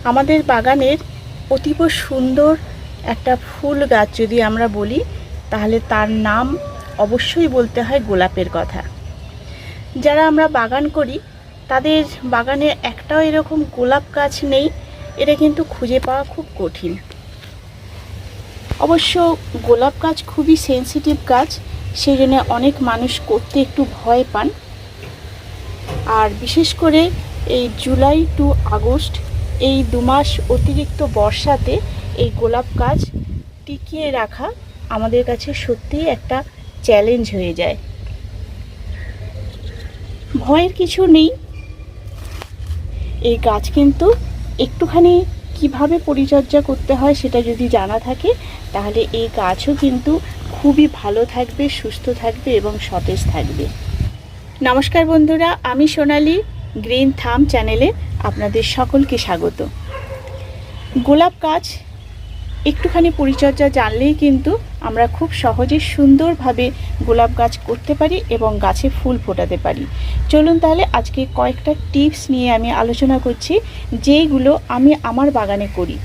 আমাদের বাগানের অতীব সুন্দর একটা ফুল গাছ যদি আমরা বলি তাহলে তার নাম অবশ্যই বলতে হয় গোলাপের কথা। যারা আমরা বাগান করি তাদের বাগানে একটাও এরকম গোলাপ গাছ নেই, এটা কিন্তু খুঁজে পাওয়া খুব কঠিন। অবশ্য গোলাপ গাছ খুবই সেন্সিটিভ গাছ, সেই জন্য অনেক মানুষ করতে একটু ভয় পান। আর বিশেষ করে এই জুলাই টু আগস্ট এই 2 মাস অতিরিক্ত বর্ষাতে এই গোলাপ গাছ টিকিয়ে রাখা আমাদের কাছে সত্যিই একটা চ্যালেঞ্জ হয়ে যায়। ভয়ের কিছু নেই, এই গাছ কিন্তু একটুখানি কিভাবে পরিচর্যা করতে হয় সেটা যদি জানা থাকে তাহলে এই গাছও কিন্তু খুবই ভালো থাকবে, সুস্থ থাকবে এবং সতেজ থাকবে। নমস্কার বন্ধুরা, আমি সোনালি, গ্রিন থাম চ্যানেলে আপনাদের সকলকে স্বাগত। গোলাপ গাছ একটুখানি পরিচর্যা জানলেই কিন্তু আমরা খুব সহজে সুন্দরভাবে গোলাপ গাছ করতে পারি এবং গাছে ফুল ফোটাতে পারি। চলুন তাহলে আজকে কয়েকটা টিপস নিয়ে আমি আলোচনা করছি, যেইগুলো আমি আমার বাগানে করি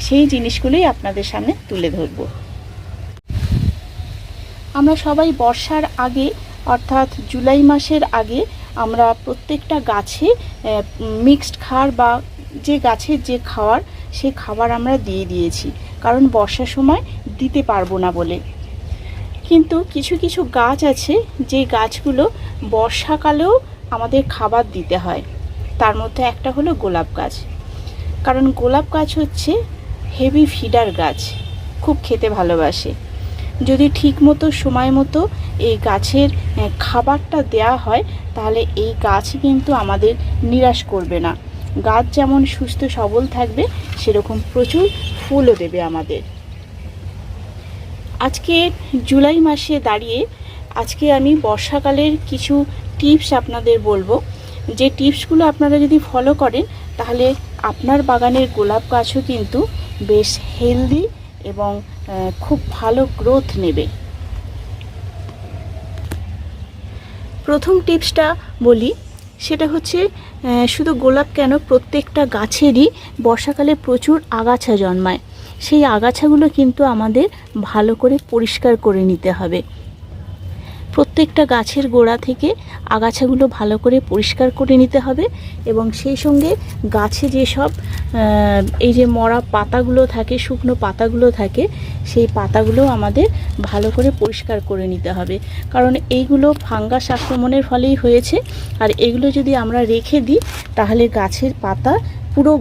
সেই জিনিসগুলোই আপনাদের সামনে তুলে ধরব। আমরা সবাই বর্ষার আগে অর্থাৎ জুলাই মাসের আগে আমরা প্রত্যেকটা গাছে মিক্সড খাবার বা যে গাছের যে খাবার সেই খাবার আমরা দিয়ে দিয়েছি, কারণ বর্ষার সময় দিতে পারবো না বলে। কিন্তু কিছু কিছু গাছ আছে যে গাছগুলো বর্ষাকালেও আমাদের খাবার দিতে হয়, তার মধ্যে একটা হলো গোলাপ গাছ। কারণ গোলাপ গাছ হচ্ছে হেভি ফিডার গাছ, খুব খেতে ভালোবাসে। যদি ঠিক মতো সময় মতো এই গাছের খাবারটা দেয়া হয় তাহলে এই গাছ কিন্তু আমাদের নিরাশ করবে না। গাছ যেমন সুস্থ সবল থাকবে সেরকম প্রচুর ফুলও দেবে আমাদের। আজকে জুলাই মাসে দাঁড়িয়ে আজকে আমি বর্ষাকালের কিছু টিপস আপনাদের বলবো, যে টিপসগুলো আপনারা যদি ফলো করেন তাহলে আপনার বাগানের গোলাপ গাছও কিন্তু বেশ হেলদি এবং খুব ভালো গ্রোথ নেবে। প্রথম টিপসটা বলি, সেটা হচ্ছে শুধু গোলাপ কেন, প্রত্যেকটা গাছেরই বর্ষাকালে প্রচুর আগাছা জন্মায়। সেই আগাছাগুলো কিন্তু আমাদের ভালো করে পরিষ্কার করে নিতে হবে। প্রত্যেকটা গাছের গোড়া থেকে আগাছাগুলো ভালো করে পরিষ্কার করে নিতে হবে এবং সেই সঙ্গে গাছে যেসব এই যে মরা পাতাগুলো থাকে, শুকনো পাতাগুলো থাকে, সেই পাতাগুলো আমাদের ভালো করে পরিষ্কার করে নিতে হবে। কারণ এইগুলো ফাঙ্গাস আক্রমণের ফলেই হয়েছে, আর এগুলো যদি আমরা রেখে দিই তাহলে গাছের পাতা পুরো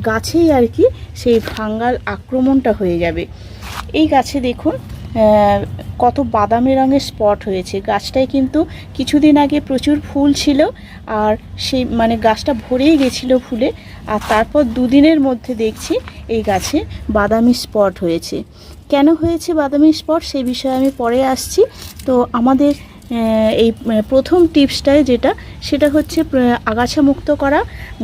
গাছেই আর কি সেই ফাঙ্গাল আক্রমণটা হয়ে যাবে। এই গাছে দেখুন কত বাদামি রঙের স্পট হয়েছে। গাছটায় কিন্তু কিছুদিন আগে প্রচুর ফুল ছিল, আর সেই মানে গাছটা ভরেই গেছিল ফুলে, আর তারপর 2 দিনের মধ্যে দেখছি এই গাছে বাদামি স্পট হয়েছে। কেন হয়েছে বাদামি স্পট সেই বিষয়ে আমি পরে আসছি। তো আমাদের এই প্রথম টিপসটায় সেটা হচ্ছে আগাছা মুক্ত করা,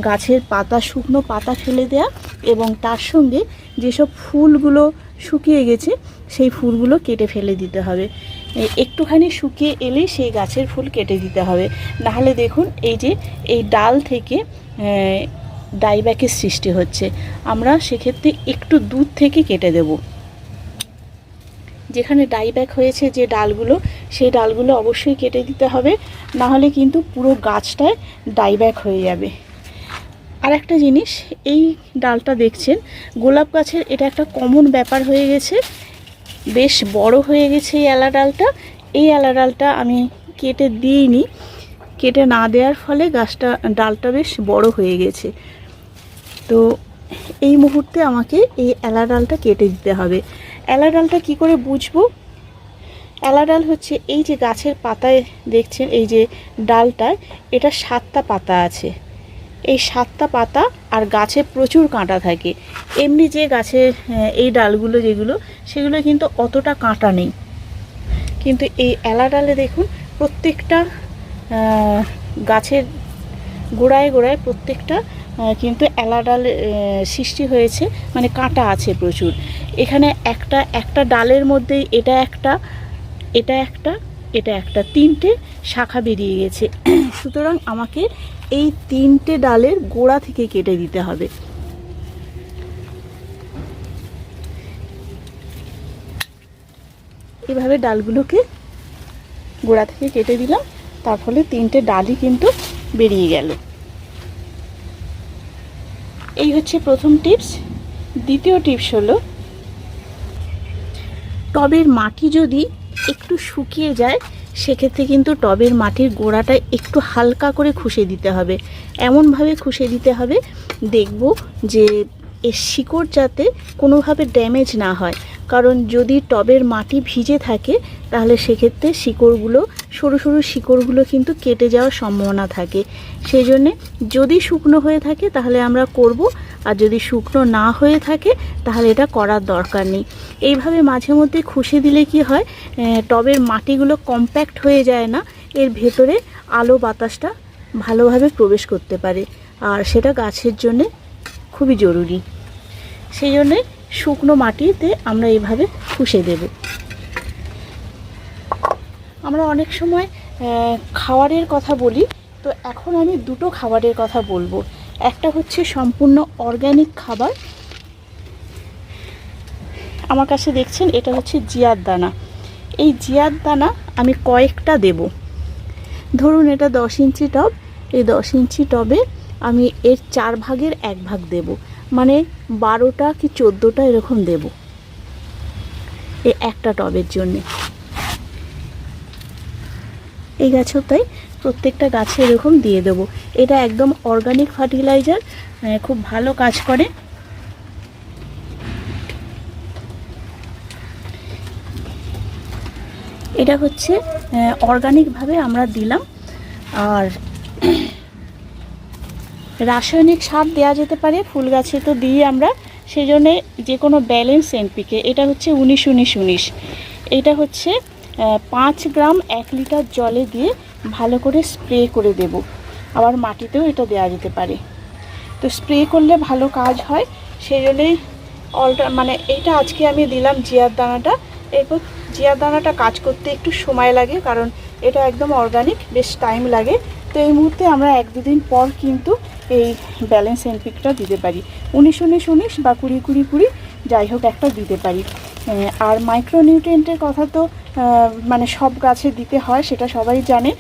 গাছের পাতা শুকনো পাতা ফেলে দেয়া এবং তার সঙ্গে যেসব ফুলগুলো শুকিয়ে গেছে সেই ফুলগুলো কেটে ফেলে দিতে হবে। একটুখানি শুকিয়ে এলেই সেই গাছের ফুল কেটে দিতে হবে, নাহলে দেখুন এই যে এই ডাল থেকে ডাইব্যাকের সৃষ্টি হচ্ছে। আমরা সেক্ষেত্রে একটু দূর থেকে কেটে দেব। যেখানে ডাইব্যাক হয়েছে যে ডালগুলো, সেই ডালগুলো অবশ্যই কেটে দিতে হবে, নাহলে কিন্তু পুরো গাছটায় ডাইব্যাক হয়ে যাবে। আর একটা জিনিস, এই ডালটা দেখছেন গোলাপ গাছের, এটা একটা কমন ব্যাপার হয়ে গেছে, বেশ বড় হয়ে গেছে এই এলা ডালটা। এই এলা ডালটা আমি কেটে দিইনি, কেটে না দেওয়ার ফলে ডালটা বেশ বড় হয়ে গেছে। তো এই মুহূর্তে আমাকে এই এলা ডালটা কেটে দিতে হবে। এলা ডালটা কী করে বুঝবো? এলা ডাল হচ্ছে এই যে গাছের পাতায় দেখছেন এই যে ডালটায়, এটা 7টা পাতা আছে। এই 7টা পাতা, আর গাছে প্রচুর কাঁটা থাকে। এমনি যে গাছের এই ডালগুলো যেগুলো, সেগুলো কিন্তু অতটা কাঁটা নেই, কিন্তু এই এলা ডালে দেখুন প্রত্যেকটা গাছের গোড়ায় গোড়ায় প্রত্যেকটা কিন্তু এলা ডাল সৃষ্টি হয়েছে, মানে কাঁটা আছে প্রচুর। এখানে একটা ডালের মধ্যে এটা একটা, এটা একটা, এটা একটা, 3টে শাখা বেরিয়ে গেছে। সুতরাং আমাকে এই 3টে ডালের গোড়া থেকে কেটে দিতে হবে। এভাবে ডালগুলোকে গোড়া থেকে কেটে দিলাম, তার ফলে 3টে ডালই কিন্তু বেরিয়ে গেল। এই হচ্ছে প্রথম টিপস। দ্বিতীয় টিপস হলো, টবের মাটি যদি একটু শুকিয়ে যায় সেক্ষেত্রে কিন্তু টবের মাটির গোড়াটা একটু হালকা করে খুশে দিতে হবে। এমনভাবে খুশে দিতে হবে দেখব যে এর শিকড় যাতে কোনোভাবে ড্যামেজ না হয়, কারণ যদি টবের মাটি ভিজে থাকে তাহলে সেক্ষেত্রে শিকড়গুলো, সরু সরু শিকড়গুলো কিন্তু কেটে যাওয়ার সম্ভাবনা থাকে। সেই জন্যে যদি শুকনো হয়ে থাকে তাহলে আমরা করব, আর যদি শুকনো না হয়ে থাকে তাহলে এটা করার দরকার নেই। এইভাবে মাঝে মধ্যে খুশে দিলে কি হয়, টবের মাটিগুলো কম্প্যাক্ট হয়ে যায় না, এর ভেতরে আলো বাতাসটা ভালোভাবে প্রবেশ করতে পারে, আর সেটা গাছের জন্যে খুবই জরুরি। সেই জন্যে শুকনো মাটিতে আমরা এইভাবে খুশে দেব। আমরা অনেক সময় খাবারের কথা বলি, তো এখন আমি দুটো খাবারের কথা বলবো। একটা হচ্ছে সম্পূর্ণ অর্গ্যানিক খাবার, আমার কাছে দেখছেন এটা হচ্ছে জিয়ার দানা। এই জিয়ার দানা আমি কয়েকটা দেব। ধরুন এটা 10 ইঞ্চি টব, এই 10 ইঞ্চি টবে আমি এর 4 ভাগের 1 ভাগ দেব, মানে 12টা কি 14টা এরকম দেব এই একটা টবের জন্যে। এই গাছেও তাই, প্রত্যেকটা গাছে এরকম দিয়ে দেব। এটা একদম অর্গানিক ফার্টিলাইজার, খুব ভালো কাজ করে। এটা হচ্ছে অর্গানিকভাবে আমরা দিলাম। আর রাসায়নিক সার দেওয়া যেতে পারে, ফুল গাছে তো দিই আমরা, সেই জন্যে যে কোনো ব্যালেন্স এনপিকে, এটা হচ্ছে 19-19-19, এটা হচ্ছে 5 গ্রাম 1 লিটার জলে দিয়ে ভালো করে স্প্রে করে দেব। আবার মাটিতেও এটা দেওয়া যেতে পারে, তো স্প্রে করলে ভালো কাজ হয়। সেই জন্যেই মানে এইটা আজকে আমি দিলাম জিয়ার দানাটা। এরপর জিয়ার দানাটা কাজ করতে একটু সময় লাগে, কারণ এটা একদম অর্গানিক, বেশ টাইম লাগে। তো এই মুহূর্তে আমরা 1-2 দিন পর কিন্তু এই ব্যালেন্স এনপিকটা দিতে পারি, 19-19-19 বা 20-20-20 যাই হোক একটা দিতে পারি। আর মাইক্রোনিউট্রিয়েন্টের কথা তো মানে সব গাছে দিতে হয়, সেটা সবাই জানে।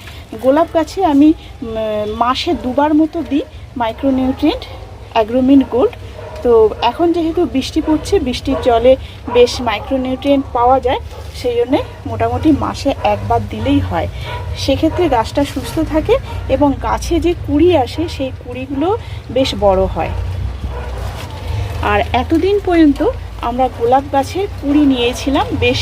গোলাপ গাছে আমি মাসে 2বার মতো দিই মাইক্রোনিউট্রিয়েন্ট, অ্যাগ্রোমিন গোল্ড। তো এখন যেহেতু বৃষ্টি পড়ছে, বৃষ্টির জলে বেশ মাইক্রোনিউট্রিয়েন্ট পাওয়া যায়, সেই জন্যে মোটামুটি মাসে 1 বার দিলেই হয়। সেক্ষেত্রে গাছটা সুস্থ থাকে এবং গাছে যে কুঁড়ি আসে সেই কুঁড়িগুলো বেশ বড় হয়। আর এতদিন পর্যন্ত আমরা গোলাপ গাছে কুঁড়ি নিয়েছিলাম, বেশ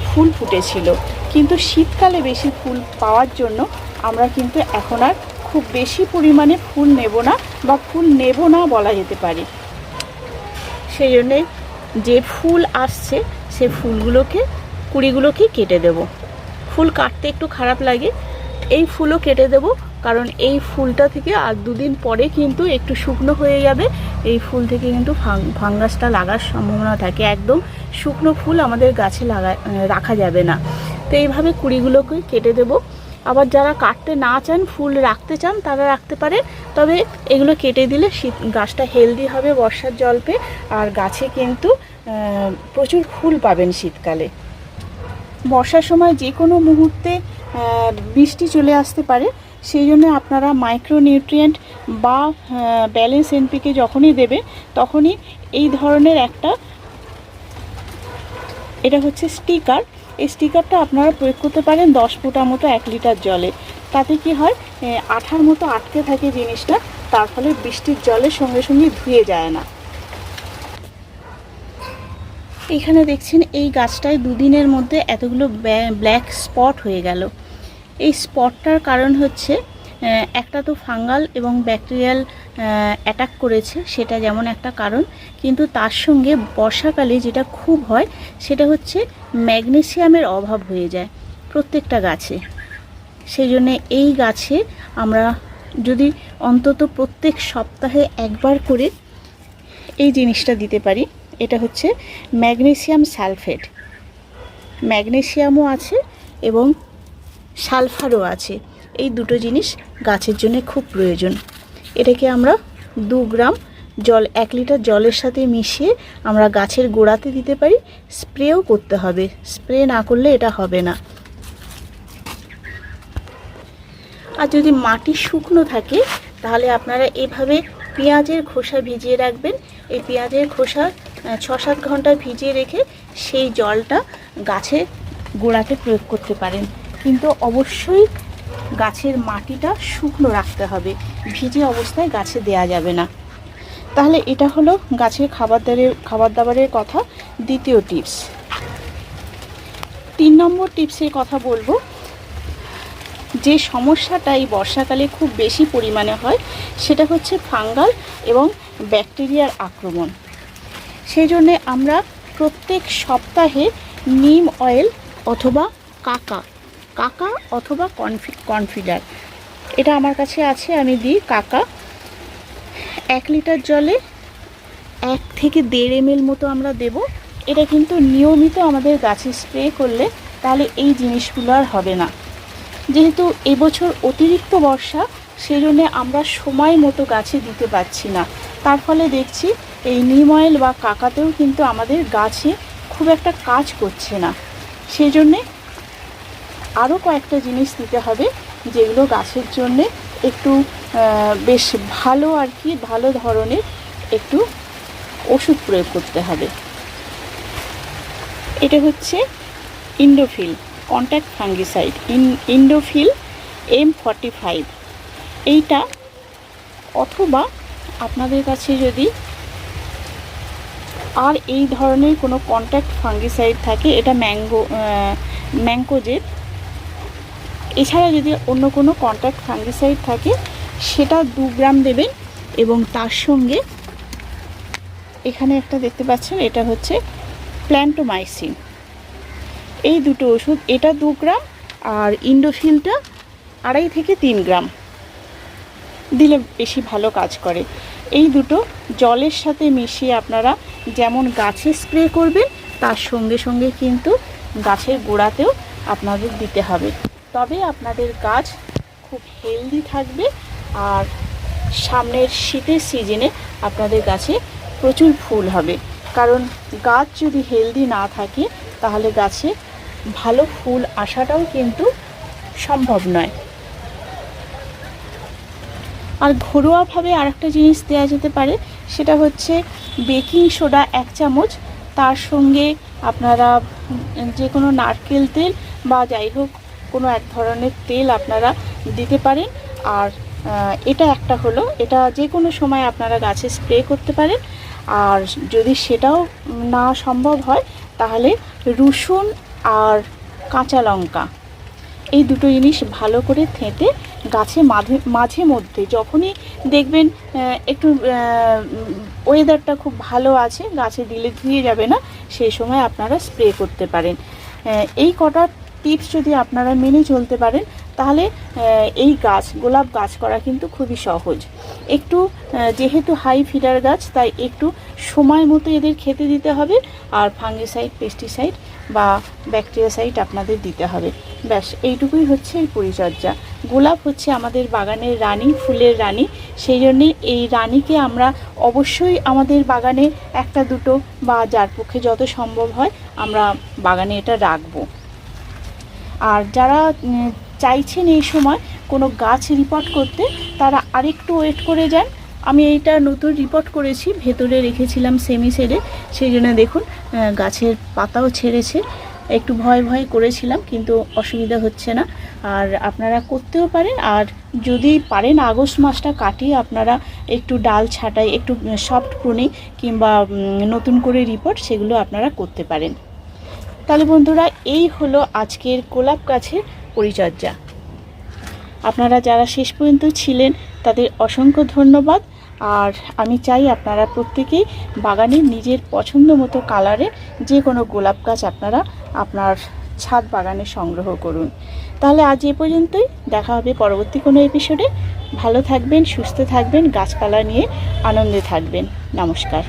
ফুল ফুটেছিল, কিন্তু শীতকালে বেশি ফুল পাওয়ার জন্য আমরা কিন্তু এখন আর খুব বেশি পরিমাণে ফুল নেব না, বা ফুল নেব না বলা যেতে পারে। সেই জন্যে যে ফুল আসছে সে ফুলগুলোকে, কুঁড়িগুলোকে কেটে দেব। ফুল কাটতে একটু খারাপ লাগে, এই ফুলও কেটে দেব, কারণ এই ফুলটা থেকে আর 2 দিন পরে কিন্তু একটু শুকনো হয়ে যাবে। এই ফুল থেকে কিন্তু ফাঙ্গাসটা লাগার সম্ভাবনা থাকে। একদম শুকনো ফুল আমাদের গাছে রাখা যাবে না। তো এইভাবে কুঁড়িগুলোকে কেটে দেব। আবার যারা কাটতে না চান, ফুল রাখতে চান, তারা রাখতে পারে, তবে এগুলো কেটে দিলে গাছটা হেলদি হবে বর্ষার জল পেয়ে, আর গাছে কিন্তু প্রচুর ফুল পাবেন শীতকালে। বর্ষার সময় যে কোনো মুহূর্তে বৃষ্টি চলে আসতে পারে, সেই জন্য আপনারা মাইক্রোনিউট্রিয়েন্ট বা ব্যালেন্স এনপিকে যখনই দেবে তখনই এই ধরনের একটা, এটা হচ্ছে স্টিকার, এই স্টিকারটা আপনারা প্রয়োগ করতে পারেন 10 ফোঁটা মতো 1 লিটার জলে। তাতে কি হয়, আঠার মতো আটকে থাকে জিনিসটা, তার ফলে বৃষ্টির জলের সঙ্গে সঙ্গে ধুয়ে যায় না। এখানে দেখছেন এই গাছটায় 2 দিনের মধ্যে এতগুলো ব্ল্যাক স্পট হয়ে গেল। এই স্পটটার কারণ হচ্ছে একটা তো ফাঙ্গাল এবং ব্যাকটেরিয়াল অ্যাটাক করেছে, সেটা যেমন একটা কারণ, কিন্তু তার সঙ্গে বর্ষাকালে যেটা খুব হয় সেটা হচ্ছে ম্যাগনেসিয়ামের অভাব হয়ে যায় প্রত্যেকটা গাছে। সেই জন্যে এই গাছে আমরা যদি অন্তত প্রত্যেক সপ্তাহে 1 বার করে এই জিনিসটা দিতে পারি, এটা হচ্ছে ম্যাগনেসিয়াম সালফেট। ম্যাগনেসিয়ামও আছে এবং সালফারও আছে, এই দুটো জিনিস গাছের জন্য খুব প্রয়োজন। এটাকে আমরা 2 গ্রাম 1 লিটার জলের সাথে মিশিয়ে আমরা গাছের গোড়াতে দিতে পারি। স্প্রেও করতে হবে, স্প্রে না করলে এটা হবে না। আর যদি মাটি শুকনো থাকে তাহলে আপনারা এভাবে পেঁয়াজের খোসা ভিজিয়ে রাখবেন। এই পেঁয়াজের খোসা 6-7 ঘন্টা ভিজিয়ে রেখে সেই জলটা গাছের গোড়াতে প্রয়োগ করতে পারেন, কিন্তু অবশ্যই গাছের মাটিটা শুকনো রাখতে হবে, ভিজে অবস্থায় গাছে দেয়া যাবে না। তাহলে এটা হলো গাছের খাবার দাবারের কথা। দ্বিতীয় টিপস। 3 নম্বর টিপসের কথা বলবো। যে সমস্যাটা এই বর্ষাকালে খুব বেশি পরিমাণে হয় সেটা হচ্ছে ফাঙ্গাল এবং ব্যাকটেরিয়ার আক্রমণ। সেই জন্যে আমরা প্রত্যেক সপ্তাহে নিম অয়েল অথবা কাকা অথবা কনফিডার, এটা আমার কাছে আছে, আমি দিই কাকা। 1 লিটার জলে 1 থেকে 1.5 ml মতো আমরা দেব। এটা কিন্তু নিয়মিত আমাদের গাছে স্প্রে করলে তাহলে এই জিনিসগুলো আর হবে না। যেহেতু এবছর অতিরিক্ত বর্ষা, সেই জন্যে আমরা সময় মতো গাছে দিতে পারছি না, তার ফলে দেখছি এই নিম অয়েল বা কাকাতেও কিন্তু আমাদের গাছে খুব একটা কাজ করছে না। সেই জন্যে আরও কয়েকটা জিনিস দিতে হবে যেগুলো গাছের জন্যে একটু বেশ ভালো আর কি, ভালো ধরনের একটু ওষুধ প্রয়োগ করতে হবে। এটা হচ্ছে Indofil contact fungicide, Indofil M45। এইটা অথবা আপনাদের কাছে যদি আর এই ধরনের কোনো কন্ট্যাক্ট ফাঙ্গিসাইড থাকে, এটা ম্যাঙ্কোজেব। এছাড়া যদি অন্য কোনো কন্ট্যাক্ট ফাঙ্গিসাইড থাকে সেটা 2 গ্রাম দেবেন। এবং তার সঙ্গে এখানে একটা দেখতে পাচ্ছেন, এটা হচ্ছে প্ল্যান্টোমাইসিন। এই দুটো ওষুধ, এটা 2 গ্রাম আর ইন্ডোফিলটা 2.5 থেকে 3 গ্রাম দিলে বেশি ভালো কাজ করে। এই দুটো জলের সাথে মিশিয়ে আপনারা যেমন গাছে স্প্রে করবেন, তার সঙ্গে সঙ্গে কিন্তু গাছের গোড়াতেও আপনাদের দিতে হবে। তবে আপনাদের গাছ খুব হেলদি থাকবে আর সামনের শীতের সিজনে আপনাদের গাছে প্রচুর ফুল হবে। কারণ গাছ যদি হেলদি না থাকে তাহলে গাছে ভালো ফুল আসাটাও কিন্তু সম্ভব নয়। আর ঘরোয়াভাবে আরেকটা জিনিস দেওয়া যেতে পারে, সেটা হচ্ছে বেকিং সোডা 1 চামচ, তার সঙ্গে আপনারা যে কোনো নারকেল তেল বা যাই হোক কোনো এক ধরনের তেল আপনারা দিতে পারেন। আর এটা একটা হলো, এটা যে কোনো সময় আপনারা গাছে স্প্রে করতে পারেন। আর যদি সেটাও না সম্ভব হয় তাহলে রসুন আর কাঁচা লঙ্কা, এই দুটো জিনিস ভালো করে থেঁতে গাছে মাঝে মধ্যে যখনই দেখবেন একটু ওয়েদারটা খুব ভালো আছে, গাছে দিলে ধুয়ে যাবে না, সেই সময় আপনারা স্প্রে করতে পারেন। এই কটা টিপস যদি আপনারা মেনে চলতে পারেন তাহলে এই গোলাপ গাছ করা কিন্তু খুবই সহজ। একটু যেহেতু হাই ফিডার গাছ, তাই একটু সময় মতো এদের খেতে দিতে হবে। আর ফাঙ্গিসাইড, পেস্টিসাইড বা ব্যাকটেরিয়াসাইড আপনাদের দিতে হবে। ব্যাস এইটুকুই হচ্ছে এই পরিচর্যা। গোলাপ হচ্ছে আমাদের বাগানের রানী, ফুলের রানী। সেই জন্যে এই রানীকে আমরা অবশ্যই আমাদের বাগানে 1-2 বা যার পক্ষে যত সম্ভব হয় আমরা বাগানে এটা রাখবো। আর যারা চাইছেন এই সময় কোনো গাছ রিপোর্ট করতে, তারা আরেকটু ওয়েট করে যান। আমি এইটা নতুন রিপোর্ট করেছি, ভেতরে রেখেছিলাম সেমি শেডে, সেই জন্য দেখুন গাছের পাতাও ছেড়েছে। একটু ভয় করেছিলাম, কিন্তু অসুবিধা হচ্ছে না। আর আপনারা করতেও পারেন। আর যদি পারেন আগস্ট মাসটা কাটিয়ে আপনারা একটু ডাল ছাঁটাই, একটু সফট প্রুনিং কিংবা নতুন করে রিপোর্ট, সেগুলো আপনারা করতে পারেন। তাহলে বন্ধুরা, এই হলো আজকের গোলাপ গাছের পরিচর্যা। আপনারা যারা শেষ পর্যন্ত ছিলেন তাদের অসংখ্য ধন্যবাদ। আর আমি চাই আপনারা প্রত্যেকেই বাগানে নিজের পছন্দ মতো কালারে যে কোনো গোলাপ গাছ আপনারা আপনার ছাদ বাগানে সংগ্রহ করুন। তাহলে আজ এ পর্যন্তই, দেখা হবে পরবর্তী কোনো এপিসোডে। ভালো থাকবেন, সুস্থ থাকবেন, গাছপালা নিয়ে আনন্দে থাকবেন। নমস্কার।